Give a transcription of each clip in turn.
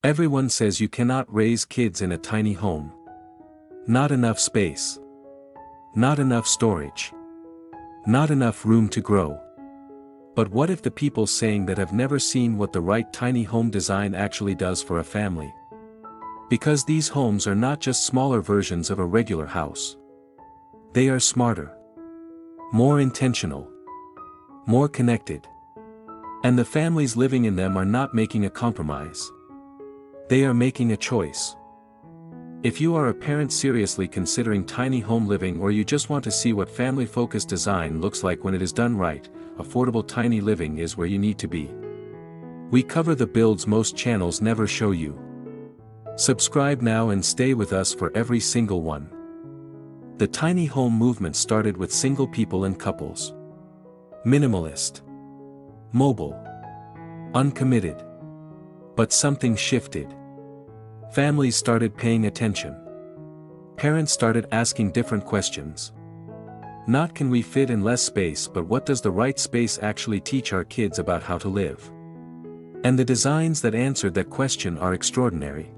Everyone says you cannot raise kids in a tiny home. Not enough space. Not enough storage. Not enough room to grow. But what if the people saying that have never seen what the right tiny home design actually does for a family? Because these homes are not just smaller versions of a regular house. They are smarter. More intentional. More connected. And the families living in them are not making a compromise. They are making a choice. If you are a parent seriously considering tiny home living, or you just want to see what family-focused design looks like when it is done right, affordable tiny living is where you need to be. We cover the builds most channels never show you. Subscribe now and stay with us for every single one. The tiny home movement started with single people and couples. Minimalist. Mobile. Uncommitted. But something shifted. Families started paying attention. Parents started asking different questions. Not can we fit in less space, but what does the right space actually teach our kids about how to live? And the designs that answered that question are extraordinary.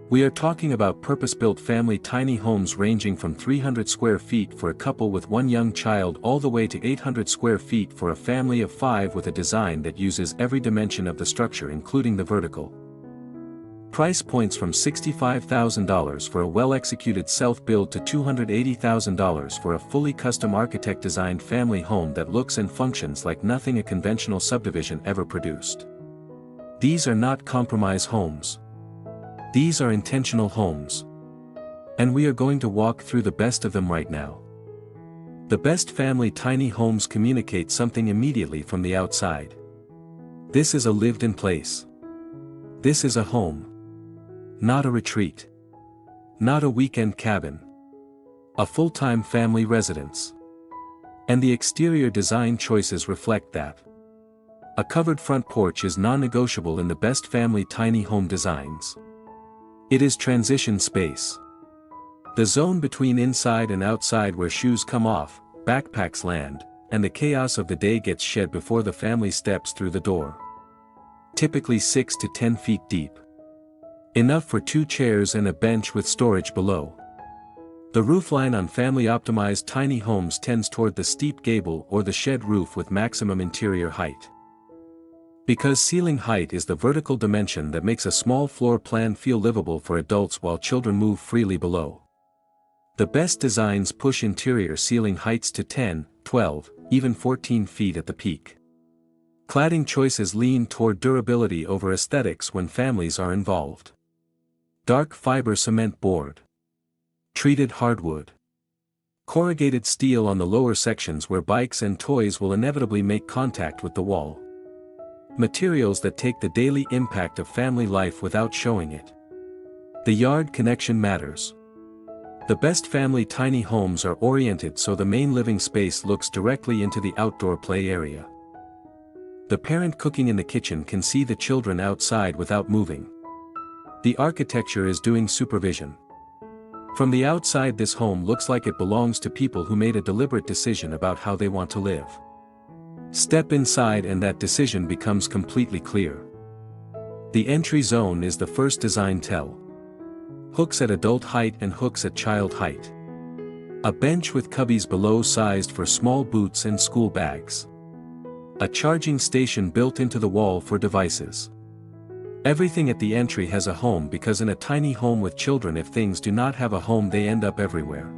We are talking about purpose-built family tiny homes ranging from 300 square feet for a couple with one young child all the way to 800 square feet for a family of 5, with a design that uses every dimension of the structure including the vertical. Price points from $65,000 for a well-executed self-build to $280,000 for a fully custom architect-designed family home that looks and functions like nothing a conventional subdivision ever produced. These are not compromise homes. These are intentional homes. And we are going to walk through the best of them right now. The best family tiny homes communicate something immediately from the outside. This is a lived-in place. This is a home. Not a retreat. Not a weekend cabin. A full-time family residence. And the exterior design choices reflect that. A covered front porch is non-negotiable in the best family tiny home designs. It is transition space. The zone between inside and outside where shoes come off, backpacks land, and the chaos of the day gets shed before the family steps through the door. Typically 6 to 10 feet deep. Enough for 2 chairs and a bench with storage below. The roofline on family-optimized tiny homes tends toward the steep gable or the shed roof with maximum interior height. Because ceiling height is the vertical dimension that makes a small floor plan feel livable for adults while children move freely below. The best designs push interior ceiling heights to 10, 12, even 14 feet at the peak. Cladding choices lean toward durability over aesthetics when families are involved. Dark fiber cement board. Treated hardwood. Corrugated steel on the lower sections where bikes and toys will inevitably make contact with the wall. Materials that take the daily impact of family life without showing it. The yard connection matters. The best family tiny homes are oriented so the main living space looks directly into the outdoor play area. The parent cooking in the kitchen can see the children outside without moving. The architecture is doing supervision. From the outside, this home looks like it belongs to people who made a deliberate decision about how they want to live. Step inside and that decision becomes completely clear. The entry zone is the first design tell. Hooks at adult height and hooks at child height. A bench with cubbies below sized for small boots and school bags. A charging station built into the wall for devices. Everything at the entry has a home, because in a tiny home with children, if things do not have a home, they end up everywhere.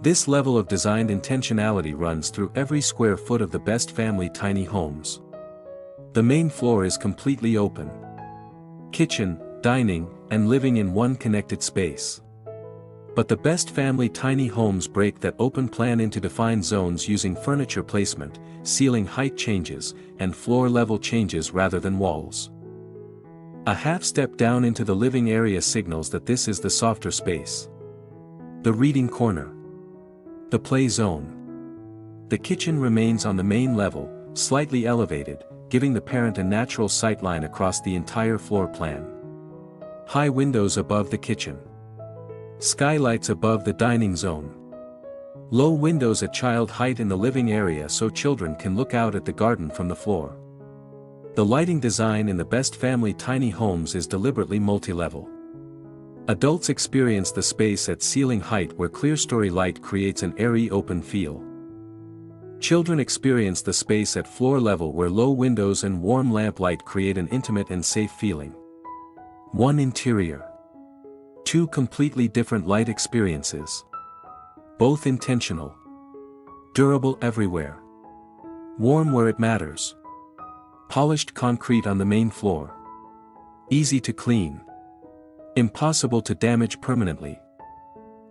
This level of designed intentionality runs through every square foot of the best family tiny homes. The main floor is completely open. Kitchen, dining, and living in one connected space. But the best family tiny homes break that open plan into defined zones using furniture placement, ceiling height changes, and floor level changes rather than walls. A half step down into the living area signals that this is the softer space. The reading corner. The play zone. The kitchen remains on the main level, slightly elevated, giving the parent a natural sightline across the entire floor plan. High windows above the kitchen. Skylights above the dining zone. Low windows at child height in the living area so children can look out at the garden from the floor. The lighting design in the best family tiny homes is deliberately multi-level. Adults experience the space at ceiling height where clerestory light creates an airy open feel. Children experience the space at floor level where low windows and warm lamp light create an intimate and safe feeling. 1 interior. 2 completely different light experiences. Both intentional. Durable everywhere. Warm where it matters. Polished concrete on the main floor. Easy to clean. Impossible to damage permanently.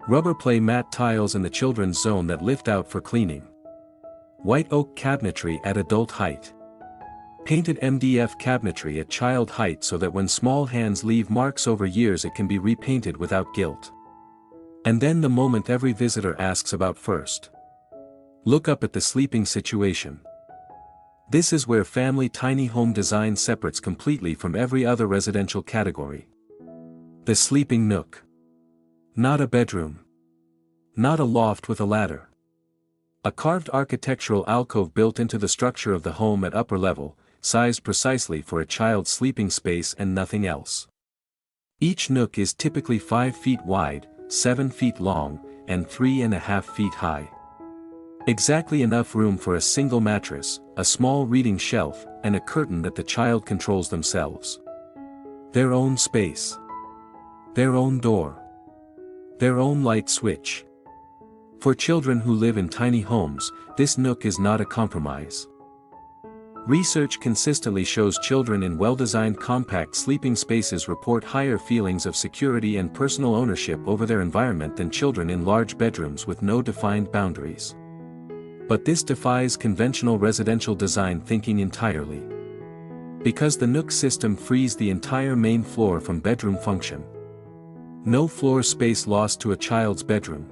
Rubber play mat tiles in the children's zone that lift out for cleaning. White oak cabinetry at adult height. Painted MDF cabinetry at child height so that when small hands leave marks over years it can be repainted without guilt. And then the moment every visitor asks about first. Look up at the sleeping situation. This is where family tiny home design separates completely from every other residential category. The sleeping nook. Not a bedroom. Not a loft with a ladder. A carved architectural alcove built into the structure of the home at upper level, sized precisely for a child's sleeping space and nothing else. Each nook is typically 5 feet wide, 7 feet long, and 3.5 feet high. Exactly enough room for a single mattress, a small reading shelf, and a curtain that the child controls themselves. Their own space. Their own door. Their own light switch. For children who live in tiny homes, this nook is not a compromise. Research consistently shows children in well-designed compact sleeping spaces report higher feelings of security and personal ownership over their environment than children in large bedrooms with no defined boundaries. But this defies conventional residential design thinking entirely. Because the nook system frees the entire main floor from bedroom function. No floor space lost to a child's bedroom.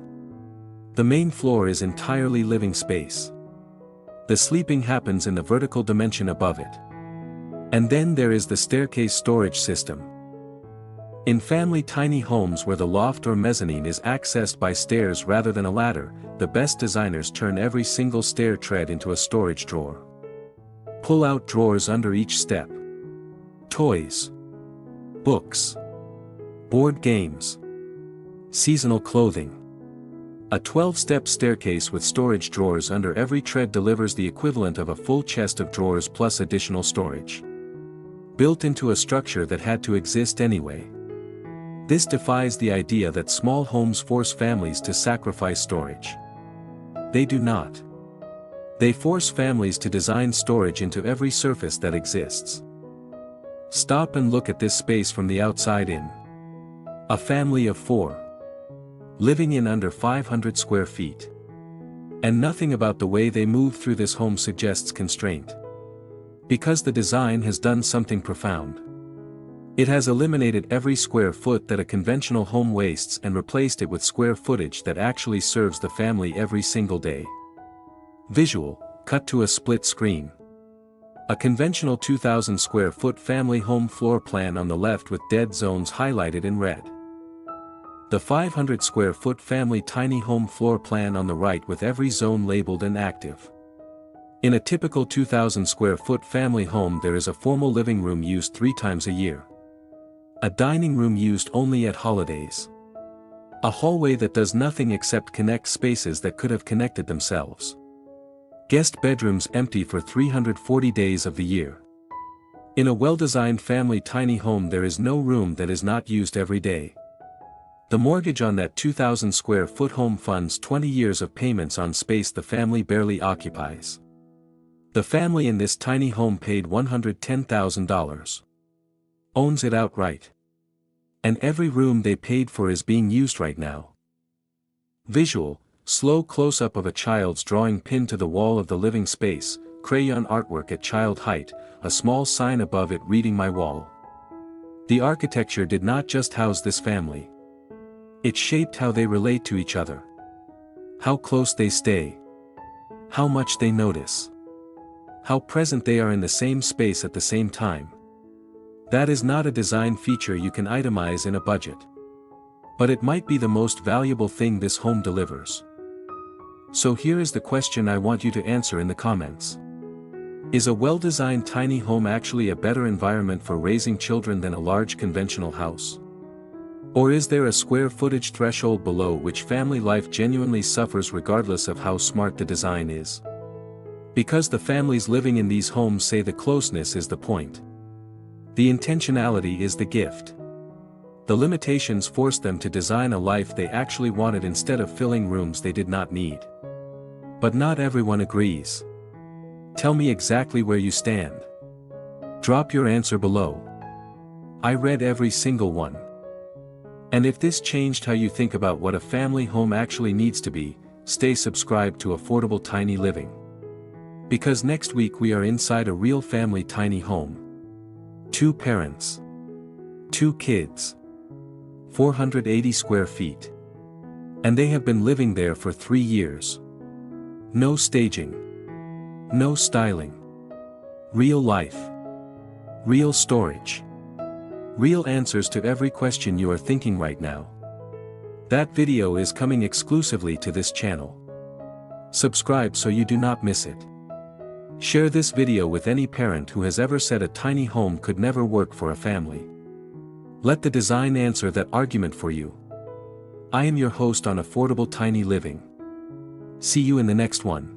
The main floor is entirely living space. The sleeping happens in the vertical dimension above it. And then there is the staircase storage system. In family tiny homes where the loft or mezzanine is accessed by stairs rather than a ladder, the best designers turn every single stair tread into a storage drawer. Pull out drawers under each step. Toys. Books. Board games. Seasonal clothing. A 12-step staircase with storage drawers under every tread delivers the equivalent of a full chest of drawers plus additional storage. Built into a structure that had to exist anyway. This defies the idea that small homes force families to sacrifice storage. They do not. They force families to design storage into every surface that exists. Stop and look at this space from the outside in. A family of 4. Living in under 500 square feet. And nothing about the way they move through this home suggests constraint. Because the design has done something profound. It has eliminated every square foot that a conventional home wastes and replaced it with square footage that actually serves the family every single day. Visual, cut to a split screen. A conventional 2,000 square foot family home floor plan on the left with dead zones highlighted in red. The 500 square foot family tiny home floor plan on the right with every zone labeled and active. In a typical 2,000 square foot family home there is a formal living room used 3 times a year. A dining room used only at holidays. A hallway that does nothing except connect spaces that could have connected themselves. Guest bedrooms empty for 340 days of the year. In a well-designed family tiny home there is no room that is not used every day. The mortgage on that 2,000 square foot home funds 20 years of payments on space the family barely occupies. The family in this tiny home paid $110,000. Owns it outright. And every room they paid for is being used right now. Visual, slow close-up of a child's drawing pinned to the wall of the living space, crayon artwork at child height, a small sign above it reading "My Wall." The architecture did not just house this family. It shaped how they relate to each other. How close they stay. How much they notice. How present they are in the same space at the same time. That is not a design feature you can itemize in a budget. But it might be the most valuable thing this home delivers. So here is the question I want you to answer in the comments. Is a well-designed tiny home actually a better environment for raising children than a large conventional house? Or is there a square footage threshold below which family life genuinely suffers regardless of how smart the design is? Because the families living in these homes say the closeness is the point. The intentionality is the gift. The limitations force them to design a life they actually wanted instead of filling rooms they did not need. But not everyone agrees. Tell me exactly where you stand. Drop your answer below. I read every single one. And if this changed how you think about what a family home actually needs to be, stay subscribed to Affordable Tiny Living. Because next week we are inside a real family tiny home. 2 parents. 2 kids. 480 square feet. And they have been living there for 3 years. No staging. No styling. Real life. Real storage. Real answers to every question you are thinking right now. That video is coming exclusively to this channel. Subscribe so you do not miss it. Share this video with any parent who has ever said a tiny home could never work for a family. Let the design answer that argument for you. I am your host on Affordable Tiny Living. See you in the next one.